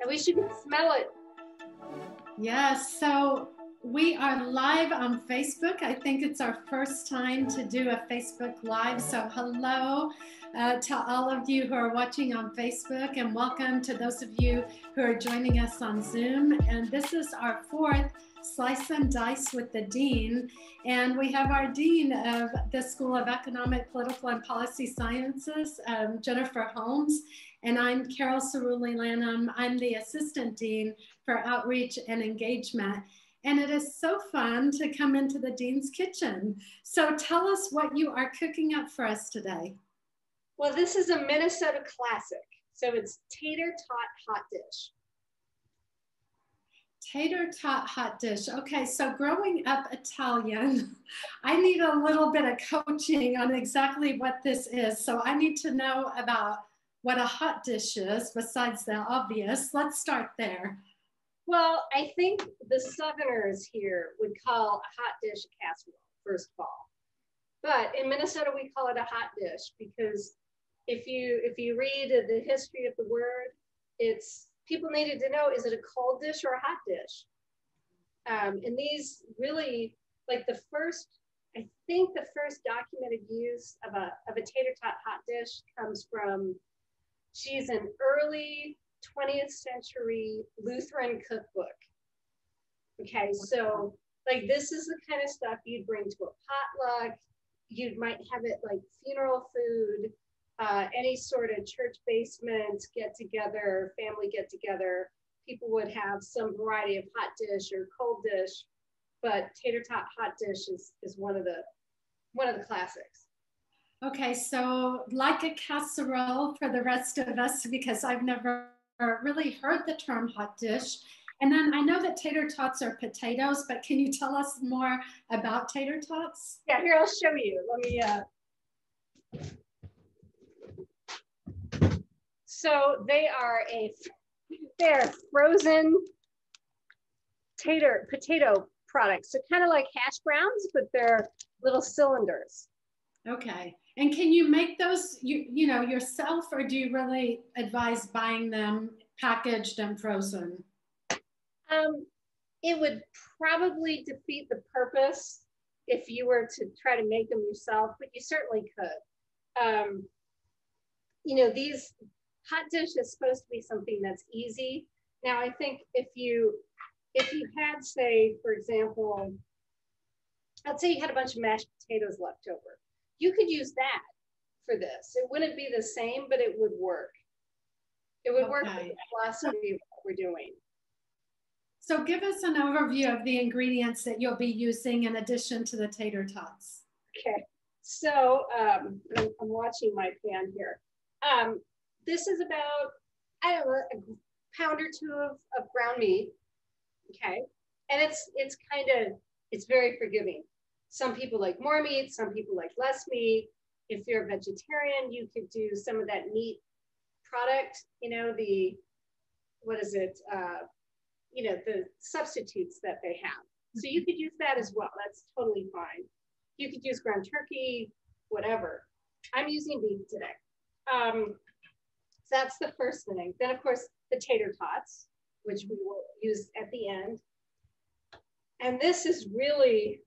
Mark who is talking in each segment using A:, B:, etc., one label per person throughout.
A: I wish you could smell it.
B: Yes, so we are live on Facebook. I think it's our first time to do a Facebook Live. So hello to all of you who are watching on Facebook, and welcome to those of you who are joining us on Zoom. And this is our fourth Slice and Dice with the Dean. And we have our Dean of the School of Economic, Political, and Policy Sciences, Jennifer Holmes. And I'm Carol Cerulli Lanham. I'm the Assistant Dean for Outreach and Engagement. And it is so fun to come into the Dean's Kitchen. So tell us what you are cooking up for us today.
A: Well, this is a Minnesota classic. So it's Tater Tot Hot Dish.
B: Tater Tot Hot Dish. Okay, so growing up Italian, I need a little bit of coaching on exactly what this is. So I need to know about what a hot dish is, besides the obvious. Let's start there.
A: Well, I think the Southerners here would call a hot dish a casserole, first of all. But in Minnesota, we call it a hot dish because if you read the history of the word, it's people needed to know, is it a cold dish or a hot dish? And these really, like I think the first documented use of a tater tot hot dish comes from, she's an early 20th century Lutheran cookbook. Okay, so like this is the kind of stuff you'd bring to a potluck. You might have it like funeral food, any sort of church basement get together, family get together. People would have some variety of hot dish or cold dish, but tater tot hot dish is one of the classics.
B: Okay, so like a casserole for the rest of us, because I've never really heard the term hot dish. And then I know that tater tots are potatoes, but can you tell us more about tater tots?
A: Yeah, here, I'll show you. Let me, so they're frozen potato products. So kind of like hash browns, but they're little cylinders.
B: Okay. And can you make those you know yourself, or do you really advise buying them packaged and frozen?
A: It would probably defeat the purpose if you were to try to make them yourself, but you certainly could. You know, these hot dish is supposed to be something that's easy. Now, I think if you had, say, for example, let's say you had a bunch of mashed potatoes left over. You could use that for this. It wouldn't be the same, but it would work. It would work with the philosophy of what we're doing.
B: So give us an overview of the ingredients that you'll be using in addition to the tater tots.
A: Okay, so I'm watching my pan here. This is about, I don't know, a pound or two of ground meat. Okay, and it's very forgiving. Some people like more meat, some people like less meat. If you're a vegetarian, you could do some of that meat product, you know, the substitutes that they have. So you could use that as well. That's totally fine. You could use ground turkey, whatever. I'm using beef today. So that's the first thing. Then, of course, the tater tots, which we will use at the end. And this is really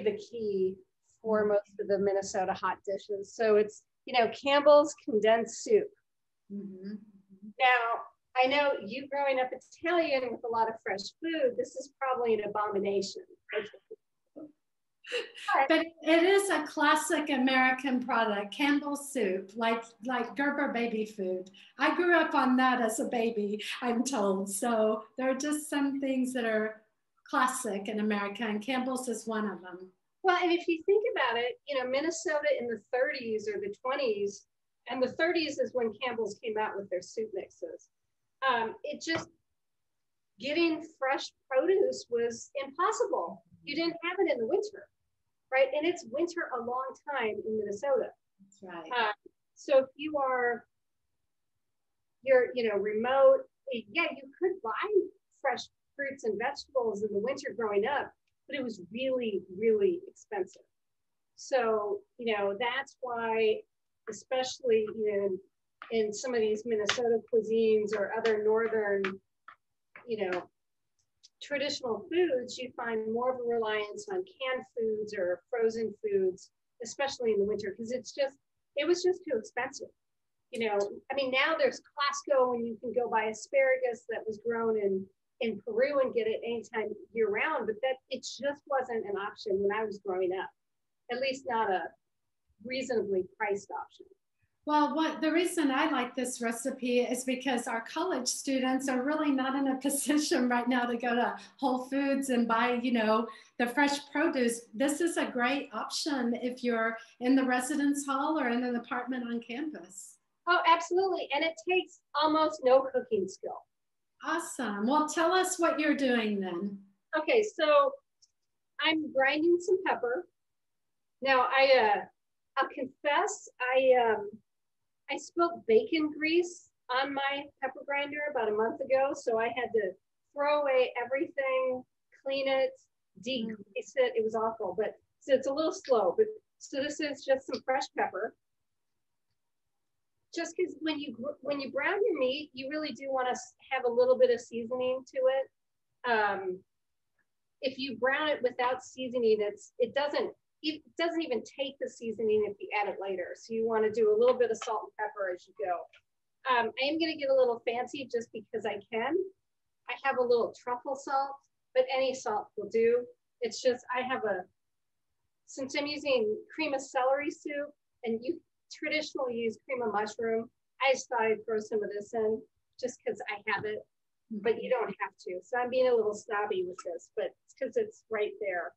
A: the key for most of the Minnesota hot dishes. So it's, you know, Campbell's condensed soup. Mm-hmm. Now, I know you growing up Italian with a lot of fresh food, this is probably an abomination.
B: But it is a classic American product, Campbell's soup, like Gerber baby food. I grew up on that as a baby, I'm told. So there are just some things that are classic in America, and Campbell's is one of them.
A: Well, and if you think about it, you know, Minnesota in the 30s or the 20s, and the 30s is when Campbell's came out with their soup mixes. It just, getting fresh produce was impossible. You didn't have it in the winter, right? And it's winter a long time in Minnesota.
B: That's right.
A: So if you're, you know, remote, yeah, you could buy fresh fruits and vegetables in the winter growing up, but it was really, really expensive. So, you know, that's why, especially in in some of these Minnesota cuisines or other northern, you know, traditional foods, you find more of a reliance on canned foods or frozen foods, especially in the winter, because it was just too expensive. You know, I mean, now there's Costco and you can go buy asparagus that was grown in Peru and get it anytime year round, but it just wasn't an option when I was growing up, at least not a reasonably priced option.
B: Well, the reason I like this recipe is because our college students are really not in a position right now to go to Whole Foods and buy, you know, the fresh produce. This is a great option if you're in the residence hall or in an apartment on campus.
A: Oh, absolutely. And it takes almost no cooking skill.
B: Awesome. Well, tell us what you're doing then.
A: Okay, so I'm grinding some pepper. Now, I'll confess, I spilled bacon grease on my pepper grinder about a month ago, so I had to throw away everything, clean it, degrease it. It was awful, but so it's a little slow. But so this is just some fresh pepper. Just because when you brown your meat, you really do want to have a little bit of seasoning to it. If you brown it without seasoning, it doesn't even take the seasoning if you add it later. So you want to do a little bit of salt and pepper as you go. I am going to get a little fancy just because I can. I have a little truffle salt, but any salt will do. It's just since I'm using cream of celery soup, and you traditionally use cream of mushroom, I just thought I'd throw some of this in just because I have it, but you don't have to. So I'm being a little snobby with this, but it's because it's right there.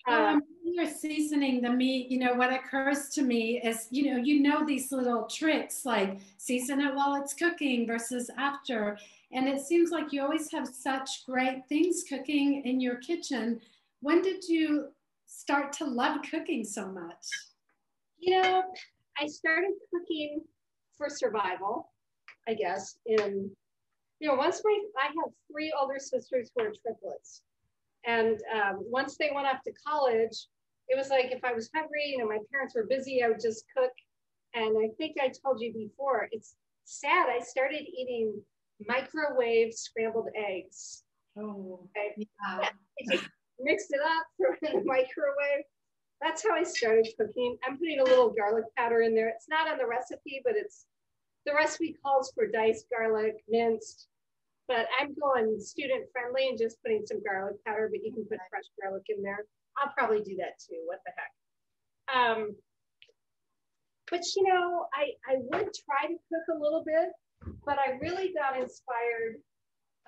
B: When you're seasoning the meat, you know, what occurs to me is, you know these little tricks like season it while it's cooking versus after. And it seems like you always have such great things cooking in your kitchen. When did you start to love cooking so much?
A: You know, I started cooking for survival, I guess. And, you know, I have 3 older sisters who are triplets. And once they went off to college, it was like if I was hungry, you know, my parents were busy, I would just cook. And I think I told you before, it's sad. I started eating microwave scrambled eggs.
B: Oh,
A: okay?
B: Yeah.
A: I just mixed it up, threw it in the microwave. That's how I started cooking. I'm putting a little garlic powder in there. It's not on the recipe, but the recipe calls for diced garlic, minced. But I'm going student friendly and just putting some garlic powder, but you can put fresh garlic in there. I'll probably do that too. What the heck? But you know, I would try to cook a little bit, but I really got inspired.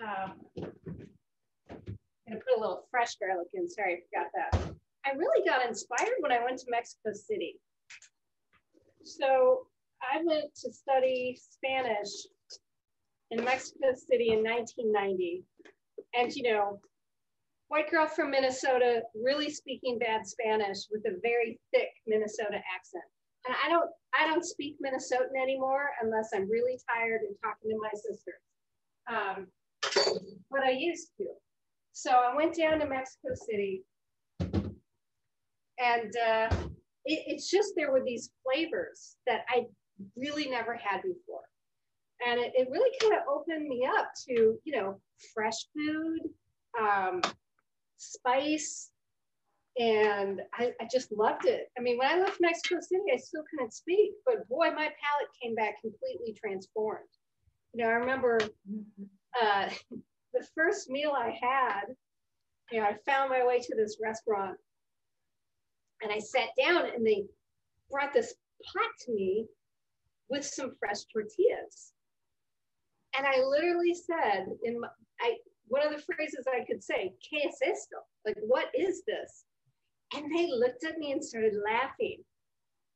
A: I'm gonna put a little fresh garlic in. Sorry, I forgot that. I really got inspired when I went to Mexico City. So I went to study Spanish in Mexico City in 1990. And, you know, white girl from Minnesota, really speaking bad Spanish with a very thick Minnesota accent. And I don't speak Minnesotan anymore unless I'm really tired and talking to my sisters. But I used to. So I went down to Mexico City, and it's just there were these flavors that I really never had before. And it really kind of opened me up to, you know, fresh food, spice, and I just loved it. I mean, when I left Mexico City, I still couldn't speak, but boy, my palate came back completely transformed. You know, I remember the first meal I had, you know, I found my way to this restaurant, and I sat down, and they brought this pot to me with some fresh tortillas. And I literally said, one of the phrases I could say, ¿Qué es esto? Like, what is this? And they looked at me and started laughing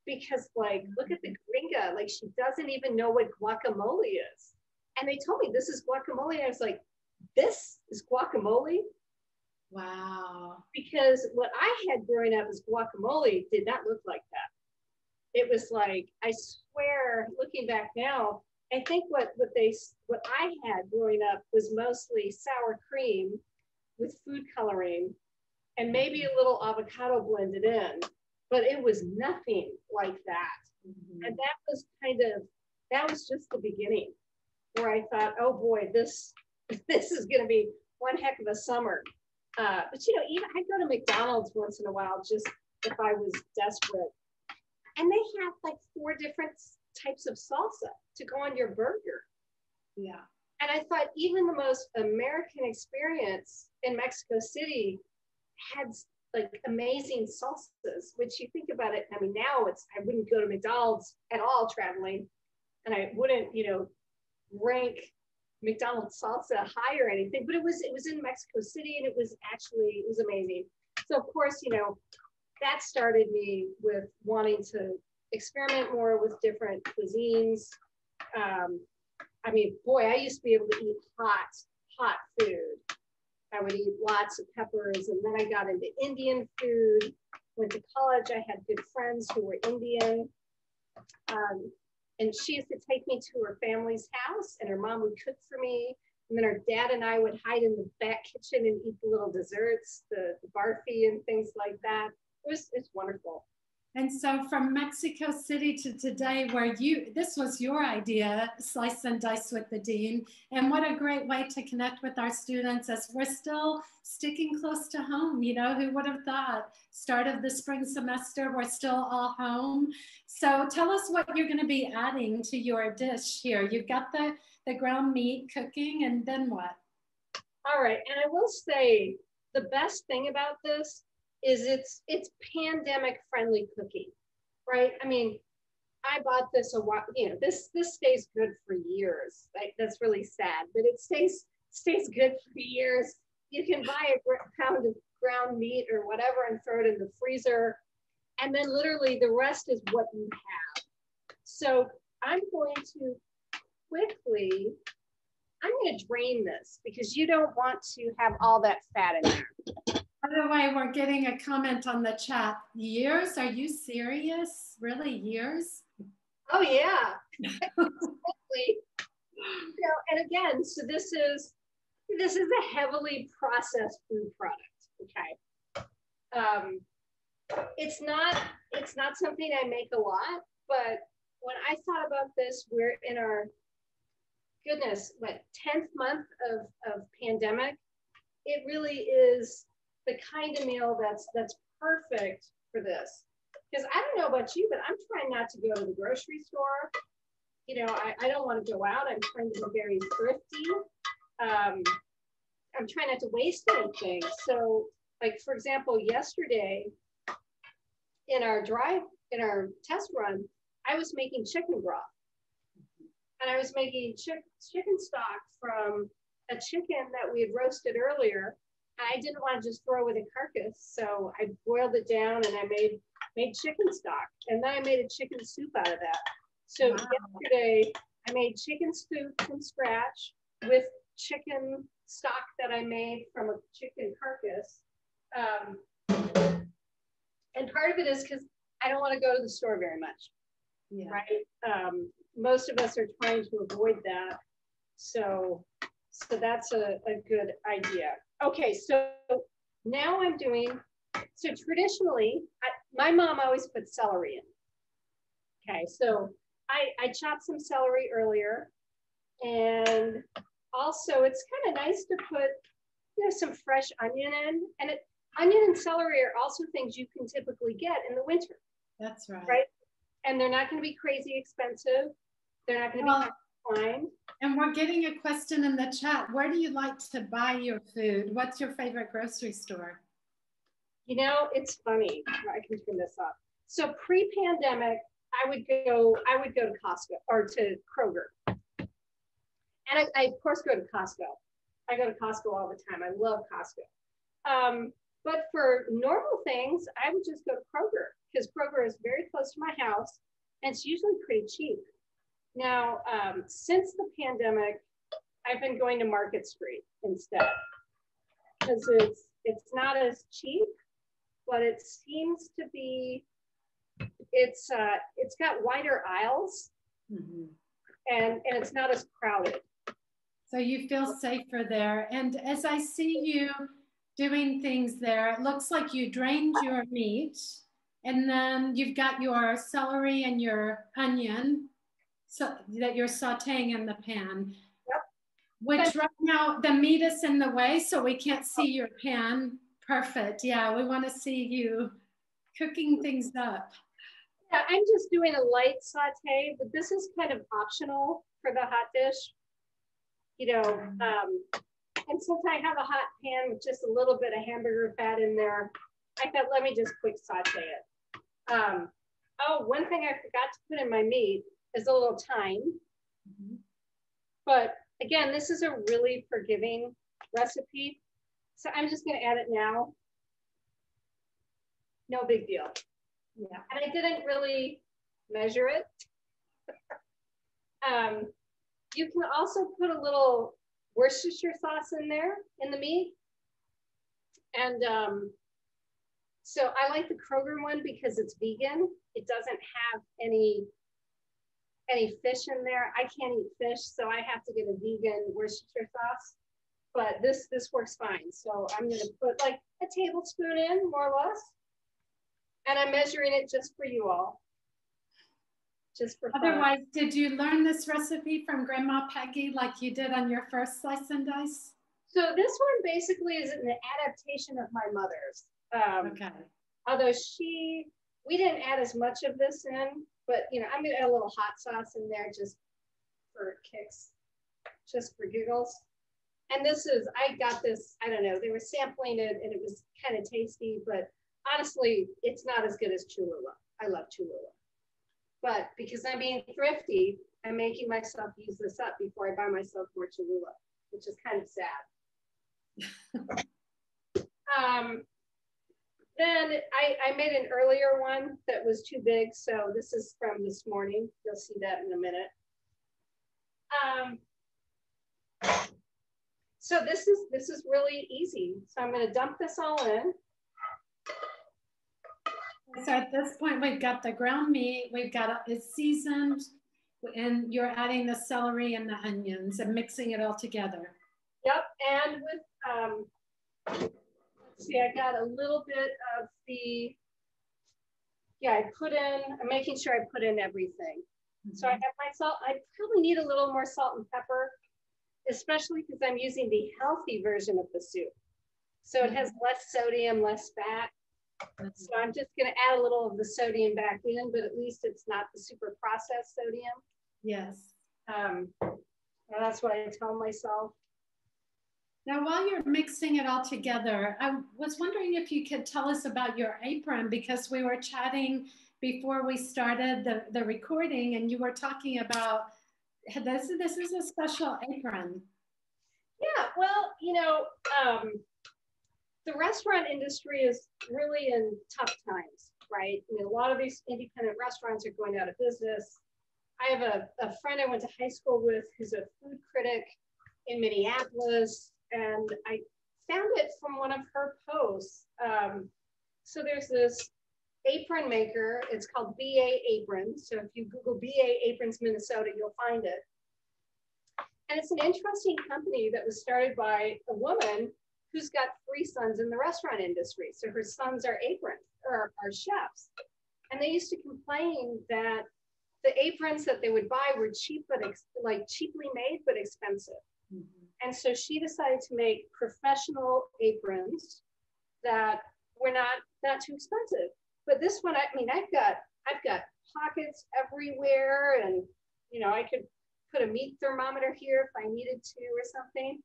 A: because, like, look at the gringa. Like, she doesn't even know what guacamole is. And they told me, this is guacamole. And I was like, this is guacamole?
B: Wow. Because
A: what I had growing up as guacamole did not look like that. It was like, I swear, looking back now, I think what I had growing up was mostly sour cream with food coloring and maybe a little avocado blended in. but it was nothing like that. Mm-hmm. And that was just the beginning, where I thought, oh boy, this is going to be one heck of a summer. But you know, even I'd go to McDonald's once in a while, just if I was desperate. And they have like 4 different types of salsa to go on your burger.
B: Yeah.
A: And I thought even the most American experience in Mexico City had like amazing salsas, which you think about it. I mean, now I wouldn't go to McDonald's at all traveling, and I wouldn't, you know, rank McDonald's salsa high or anything, but it was in Mexico City, and it was amazing. So of course, you know, that started me with wanting to experiment more with different cuisines. I mean, boy, I used to be able to eat hot food. I would eat lots of peppers, and then I got into Indian food. Went to college, I had good friends who were Indian. And she used to take me to her family's house, and her mom would cook for me. And then her dad and I would hide in the back kitchen and eat the little desserts, the barfi and things like that. It's wonderful.
B: And so from Mexico City to today, where this was your idea, Slice and Dice with the Dean. And what a great way to connect with our students as we're still sticking close to home. You know, who would have thought? Start of the spring semester, we're still all home. So tell us what you're going to be adding to your dish here. You've got the ground meat cooking, and then what?
A: All right. And I will say the best thing about this is it's pandemic friendly cooking, right? I mean, I bought this a while, you know, this stays good for years. Like, that's really sad, but it stays good for years. You can buy a pound of ground meat or whatever and throw it in the freezer. And then literally the rest is what you have. So I'm going to drain this because you don't want to have all that fat in there.
B: By the way, we're getting a comment on the chat. Years? Are you serious? Really, years?
A: Oh yeah. Exactly. You know, and again, so this is a heavily processed food product. Okay. It's not something I make a lot, but when I thought about this, we're in our 10th month of pandemic. It really is the kind of meal that's perfect for this. Because I don't know about you, but I'm trying not to go to the grocery store. You know, I don't want to go out. I'm trying to be very thrifty. I'm trying not to waste anything. So, like, for example, yesterday in our test run, I was making chicken broth. And I was making chicken stock from a chicken that we had roasted earlier. I didn't want to just throw away the carcass, so I boiled it down and I made chicken stock, and then I made a chicken soup out of that. So Yesterday I made chicken soup from scratch with chicken stock that I made from a chicken carcass. And part of it is because I don't want to go to the store very much, right? Most of us are trying to avoid that, so that's a good idea. Okay, so now I'm doing, so traditionally, my mom always put celery in. Okay, so I chopped some celery earlier, and also it's kind of nice to put, you know, some fresh onion in. And onion and celery are also things you can typically get in the winter.
B: That's right.
A: Right? And they're not going to be crazy expensive. They're not going to be fine.
B: And we're getting a question in the chat. Where do you like to buy your food? What's your favorite grocery store?
A: You know, it's funny. I can turn this up. So pre-pandemic, I would go to Costco or to Kroger. And I of course go to Costco. I go to Costco all the time. I love Costco. But for normal things, I would just go to Kroger because Kroger is very close to my house and it's usually pretty cheap. Now, since the pandemic, I've been going to Market Street instead because it's not as cheap, but it seems to be, it's got wider aisles, mm-hmm. and it's not as crowded.
B: So you feel safer there. And as I see you doing things there, it looks like you drained your meat And then you've got your celery and your onion so that you're sauteing in the pan.
A: Yep.
B: Which right now the meat is in the way, so we can't see your pan. Perfect. Yeah, we want to see you cooking things up.
A: Yeah, I'm just doing a light saute, but this is kind of optional for the hot dish. You know, and since I have a hot pan with just a little bit of hamburger fat in there, I thought, let me just quick saute it. Oh, one thing I forgot to put in my meat is a little thyme. Mm-hmm. But again, this is a really forgiving recipe. So I'm just going to add it now. No big deal. Yeah. And I didn't really measure it. You can also put a little Worcestershire sauce in there in the meat. And so I like the Kroger one because it's vegan. It doesn't have any fish in there. I can't eat fish, so I have to get a vegan Worcestershire sauce. But this works fine. So I'm gonna put like a tablespoon in, more or less. And I'm measuring it just for you all. Just for fun.
B: Otherwise, did you learn this recipe from Grandma Peggy like you did on your first Slice and Dice?
A: So this one basically is an adaptation of my mother's.
B: Okay.
A: Although we didn't add as much of this in, but you know, I'm gonna add a little hot sauce in there just for kicks, just for giggles. And I got this, I don't know, they were sampling it and it was kind of tasty, but honestly, it's not as good as Cholula. I love Cholula. But because I'm being thrifty, I'm making myself use this up before I buy myself more Cholula, which is kind of sad. Then I made an earlier one that was too big. So this is from this morning. You'll see that in a minute. So this is really easy. So I'm going to dump this all in.
B: So at this point, we've got the ground meat, it's seasoned, and you're adding the celery and the onions and mixing it all together.
A: Yep, and with, let's see, I got a little bit of I'm making sure I put in everything. Mm-hmm. So I have my salt. I probably need a little more salt and pepper, especially because I'm using the healthy version of the soup. So it has less sodium, less fat. So I'm just going to add a little of the sodium back in, but at least it's not the super processed sodium.
B: Yes.
A: That's what I tell myself.
B: Now, while you're mixing it all together, I was wondering if you could tell us about your apron, because we were chatting before we started the recording, and you were talking about this is a special apron.
A: Yeah, well, you know, the restaurant industry is really in tough times, right? I mean, a lot of these independent restaurants are going out of business. I have a friend I went to high school with who's a food critic in Minneapolis, and I found it from one of her posts. So there's this apron maker. It's called BA Aprons. So if you Google BA Aprons Minnesota, you'll find it. And it's an interesting company that was started by a woman who's got 3 sons in the restaurant industry. So her sons are are chefs. And they used to complain that the aprons that they would buy were cheap, but cheaply made, but expensive. Mm-hmm. And so she decided to make professional aprons that were not too expensive. But this one, I mean, I've got pockets everywhere, and you know, I could put a meat thermometer here if I needed to or something.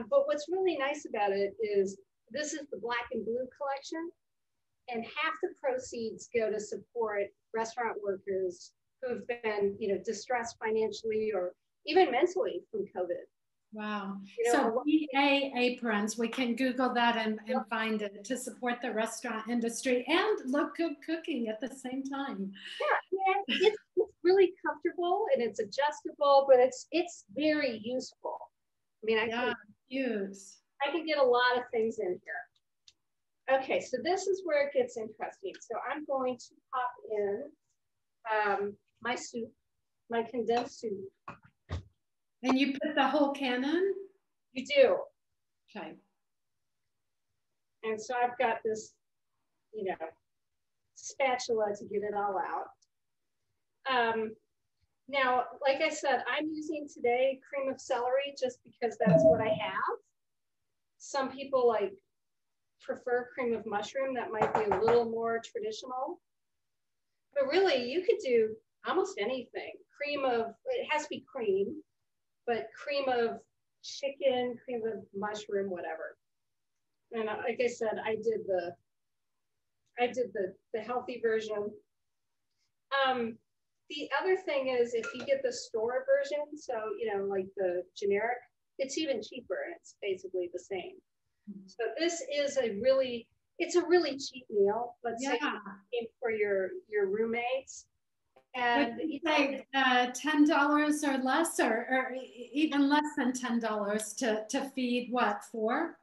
A: But what's really nice about it is this is the black and blue collection, and half the proceeds go to support restaurant workers who've been, you know, distressed financially or even mentally from COVID.
B: Wow. You know, so BA Aprons, we can Google that and find it to support the restaurant industry and look good cooking at the same time.
A: Yeah, it's really comfortable and it's adjustable, but it's very useful. I mean, I can get a lot of things in here. Okay, so this is where it gets interesting. So I'm going to pop in my soup, my condensed soup.
B: And you put the whole can in?
A: You do.
B: Okay.
A: And so I've got this, you know, spatula to get it all out. Now, like I said, I'm using today cream of celery just because that's what I have. Some people like prefer cream of mushroom. That might be a little more traditional. But really, you could do almost anything. Cream of, it has to be cream, but cream of chicken, cream of mushroom, whatever. And like I said, I did the healthy version. The other thing is if you get the store version, so, you know, like the generic, it's even cheaper and it's basically the same. So this is it's a really cheap meal. Let's say for your roommates. And
B: you say $10 or less, or even less than $10 to feed what, 4?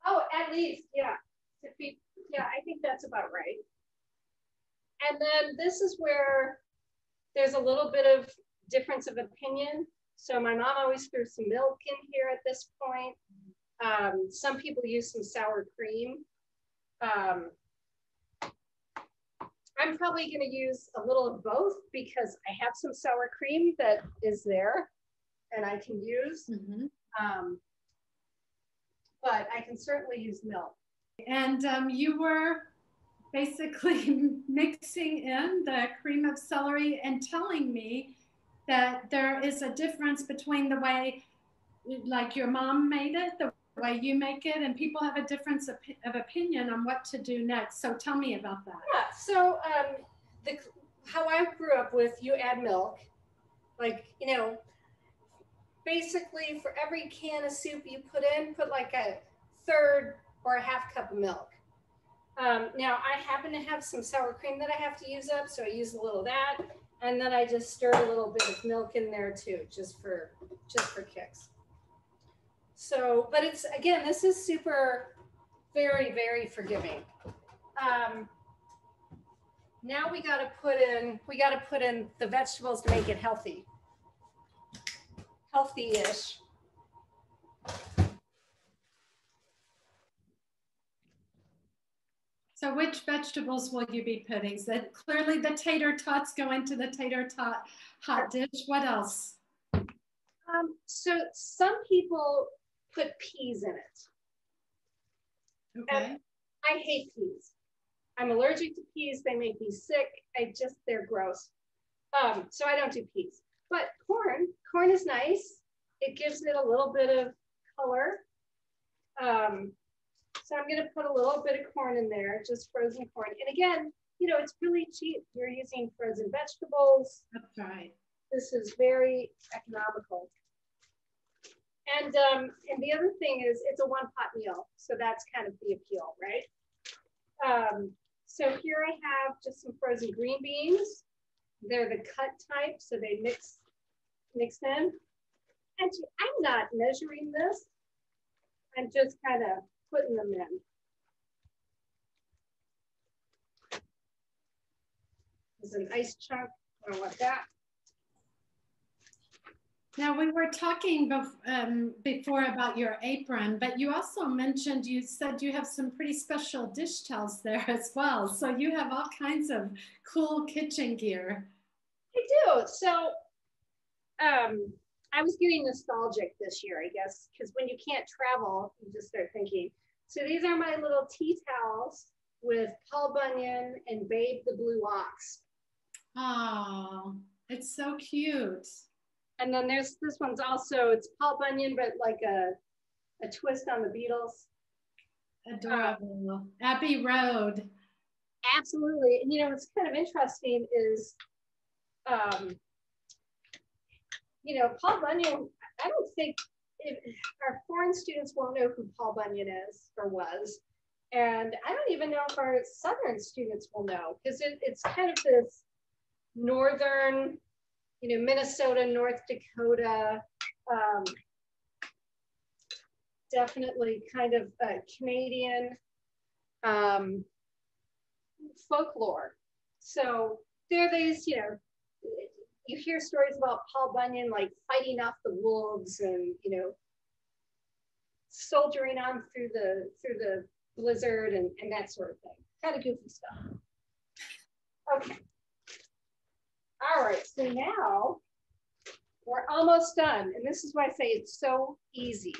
A: Oh, at least, yeah. To feed, yeah, I think that's about right. And then this is where there's a little bit of difference of opinion. So my mom always threw some milk in here at this point. Some people use some sour cream. I'm probably going to use a little of both because I have some sour cream that is there and I can use. But I can certainly use milk.
B: And you were basically mixing in the cream of celery and telling me that there is a difference between the way like your mom made it, the way you make it, and people have a difference of opinion on what to do next. So tell me about that.
A: Yeah, so how I grew up with, you add milk, like, you know, basically for every can of soup you put like a third or a half cup of milk. Now I happen to have some sour cream that I have to use up, so I use a little of that, and then I just stir a little bit of milk in there too, just for kicks. So, but it's, again, this is super, very, very forgiving. Now we got to put in the vegetables to make it healthy, healthy-ish.
B: So which vegetables will you be putting? So clearly the tater tots go into the tater tot hot dish. What else?
A: So some people put peas in it.
B: Okay.
A: And I hate peas. I'm allergic to peas. They make me sick. They're gross. So I don't do peas. But corn is nice. It gives it a little bit of color. So I'm going to put a little bit of corn in there, just frozen corn. And again, you know, it's really cheap. You're using frozen vegetables.
B: That's right.
A: This is very economical. And the other thing is it's a one-pot meal. So that's kind of the appeal, right? So here I have just some frozen green beans. They're the cut type, so they mix in. And I'm not measuring this. I'm just kind of putting them in. There's a nice chunk. I don't want that.
B: Now, we were talking before about your apron, but you also mentioned, you said you have some pretty special dish towels there as well. So you have all kinds of cool kitchen gear.
A: I do. So I was getting nostalgic this year, I guess, because when you can't travel, you just start thinking. So these are my little tea towels with Paul Bunyan and Babe the Blue Ox.
B: Oh, it's so cute.
A: And then there's this one's also, it's Paul Bunyan, but like a twist on the Beatles.
B: Adorable. Abbey Road.
A: Absolutely. And you know, what's kind of interesting is, you know, Paul Bunyan, I don't think our foreign students won't know who Paul Bunyan is or was. And I don't even know if our Southern students will know, because it's kind of this northern, you know, Minnesota, North Dakota, definitely kind of Canadian folklore. So there are these, you know, you hear stories about Paul Bunyan like fighting off the wolves and, you know, soldiering on through the blizzard and that sort of thing. Kind of goofy stuff. Okay. All right, so now we're almost done. And this is why I say it's so easy.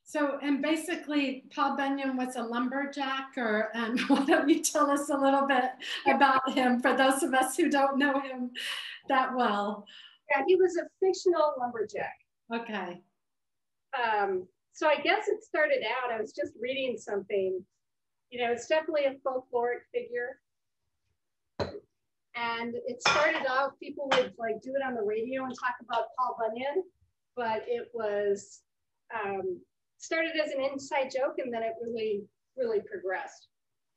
B: So, and basically, Paul Bunyan was a lumberjack, or why don't you tell us a little bit about him for those of us who don't know him that well?
A: Yeah, he was a fictional lumberjack.
B: Okay.
A: So I guess it started out, I was just reading something, you know, it's definitely a folkloric figure. And it started out, people would like do it on the radio and talk about Paul Bunyan, but it was started as an inside joke, and then it really progressed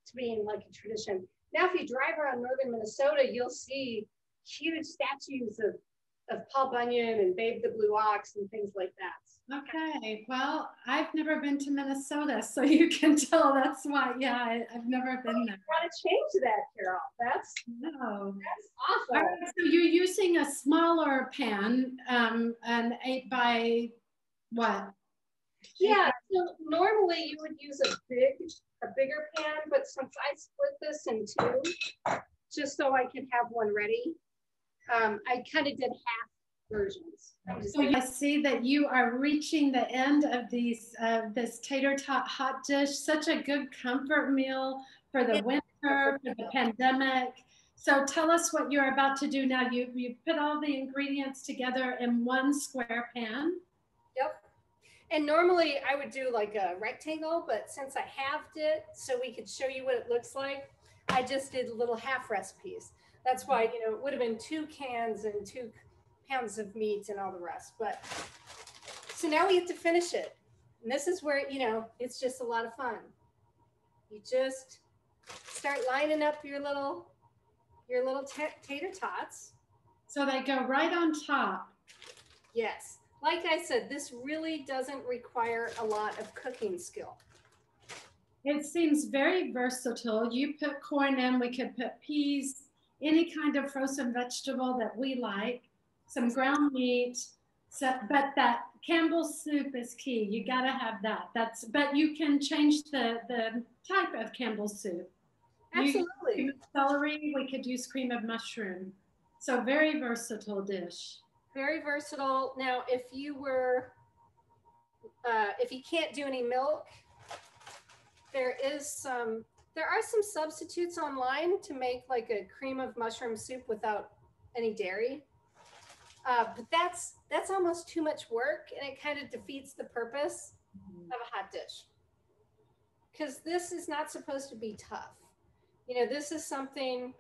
A: to being like a tradition. Now, if you drive around northern Minnesota, you'll see huge statues of Paul Bunyan and Babe the Blue Ox and things like that.
B: Okay, well, I've never been to Minnesota, so you can tell that's why. Yeah, I've never been there.
A: You gotta change that, Carol. That's awful.
B: All right, so you're using a smaller pan, an 8 by what?
A: Yeah, so normally you would use a bigger pan, but since I split this in two, just so I could have one ready, I kind of did half versions.
B: So I see that you are reaching the end of these this tater tot hot dish, such a good comfort meal for the winter, for the pandemic. So tell us what you're about to do now. You put all the ingredients together in one square pan.
A: Yep. And normally I would do like a rectangle, but since I halved it so we could show you what it looks like, I just did little half recipes. That's why, you know, it would have been 2 cans and 2 pounds of meat and all the rest. But so now we have to finish it. And this is where, you know, it's just a lot of fun. You just start lining up your little tater tots.
B: So they go right on top.
A: Yes. Like I said, this really doesn't require a lot of cooking skill.
B: It seems very versatile. You put corn in, we could put peas, any kind of frozen vegetable that we like, some ground meat, but that Campbell's soup is key. You gotta have that. But you can change the type of Campbell's soup.
A: Absolutely.
B: Cream of celery, we could use cream of mushroom. So very versatile dish.
A: Very versatile. Now, if you can't do any milk, there are some substitutes online to make like a cream of mushroom soup without any dairy. But that's almost too much work, and it kind of defeats the purpose of a hot dish. Because this is not supposed to be tough. You know, this is something,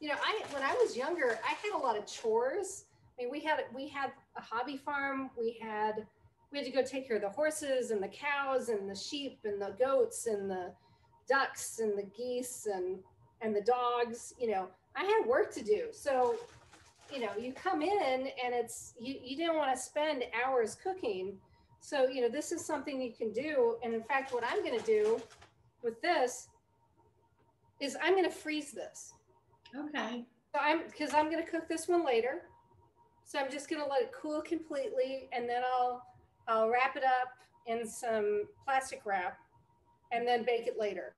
A: you know, when I was younger, I had a lot of chores. I mean, we had a hobby farm. We had to go take care of the horses and the cows and the sheep and the goats and the ducks and the geese and the dogs. You know, I had work to do. So, you know, you come in and it's you didn't want to spend hours cooking. So, you know, this is something you can do. And in fact, what I'm going to do with this is I'm going to freeze this.
B: Okay.
A: So because I'm going to cook this one later. So I'm just going to let it cool completely, and then I'll wrap it up in some plastic wrap and then bake it later.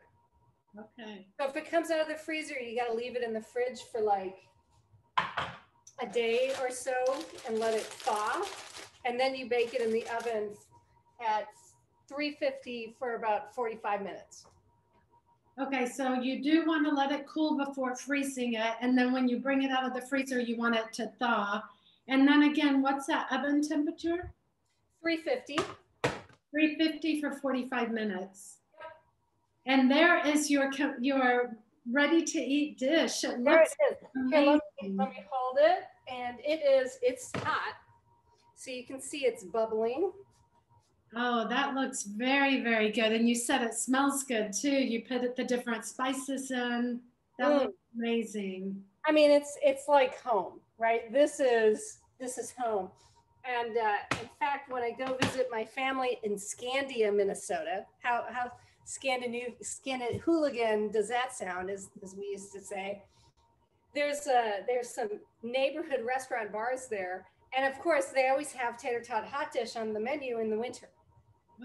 B: Okay.
A: So if it comes out of the freezer, you got to leave it in the fridge for like a day or so and let it thaw. And then you bake it in the oven at 350 for about 45 minutes.
B: Okay, so you do want to let it cool before freezing it. And then when you bring it out of the freezer, you want it to thaw. And then again, what's that oven temperature? 350. 350 for 45 minutes. Yep. And there is your ready to eat dish. It looks amazing.
A: Here, let me hold it. And it's hot. So you can see it's bubbling.
B: Oh, that looks very, very good. And you said it smells good too. You put the different spices in. That looks amazing.
A: I mean, it's like home, right? This is home. And in fact, when I go visit my family in Scandia, Minnesota, how hooligan does that sound, as we used to say? There's some neighborhood restaurant bars there, and of course, they always have tater tot hot dish on the menu in the winter.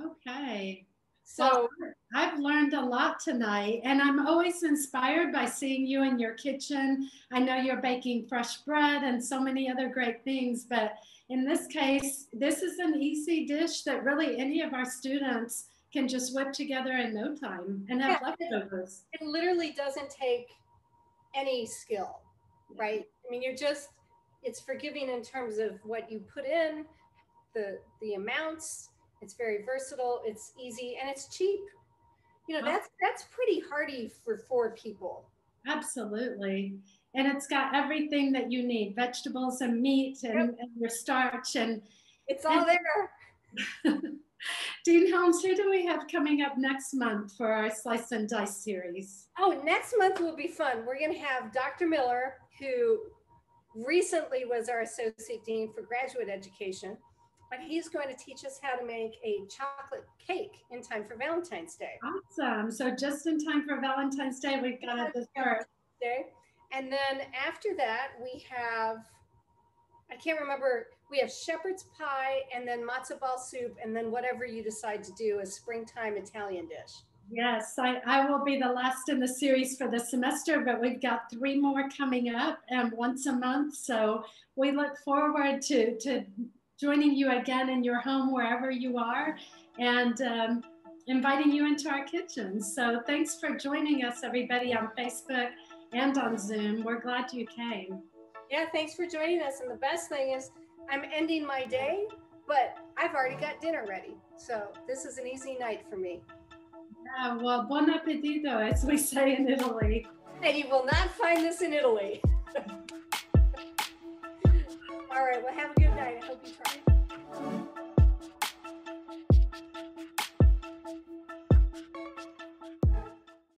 B: Okay.
A: So
B: I've learned a lot tonight, and I'm always inspired by seeing you in your kitchen. I know you're baking fresh bread and so many other great things, but in this case, this is an easy dish that really any of our students can just whip together in no time and have leftovers.
A: it literally doesn't take any skill, right? I mean, it's forgiving in terms of what you put in, the amounts. It's very versatile, it's easy, and it's cheap. You know, that's pretty hearty for 4 people.
B: Absolutely. And it's got everything that you need, vegetables and meat and your starch. And
A: it's all there.
B: Dean Helms, who do we have coming up next month for our Slice and Dice series?
A: Oh, next month will be fun. We're going to have Dr. Miller, who recently was our Associate Dean for Graduate Education, but he's going to teach us how to make a chocolate cake in time for Valentine's Day.
B: Awesome. So just in time for Valentine's Day, we've got a dessert.
A: And then after that, we have, I can't remember, we have shepherd's pie and then matzo ball soup, and then whatever you decide to do, a springtime Italian dish.
B: Yes, I will be the last in the series for the semester, but we've got 3 more coming up once a month. So we look forward to joining you again in your home, wherever you are, and inviting you into our kitchen. So thanks for joining us, everybody, on Facebook and on Zoom. We're glad you came.
A: Yeah, thanks for joining us. And the best thing is I'm ending my day, but I've already got dinner ready. So this is an easy night for me.
B: Yeah, well, buon appetito, as we say in Italy.
A: And you will not find this in Italy. All right, well, have a good night. I hope you try it.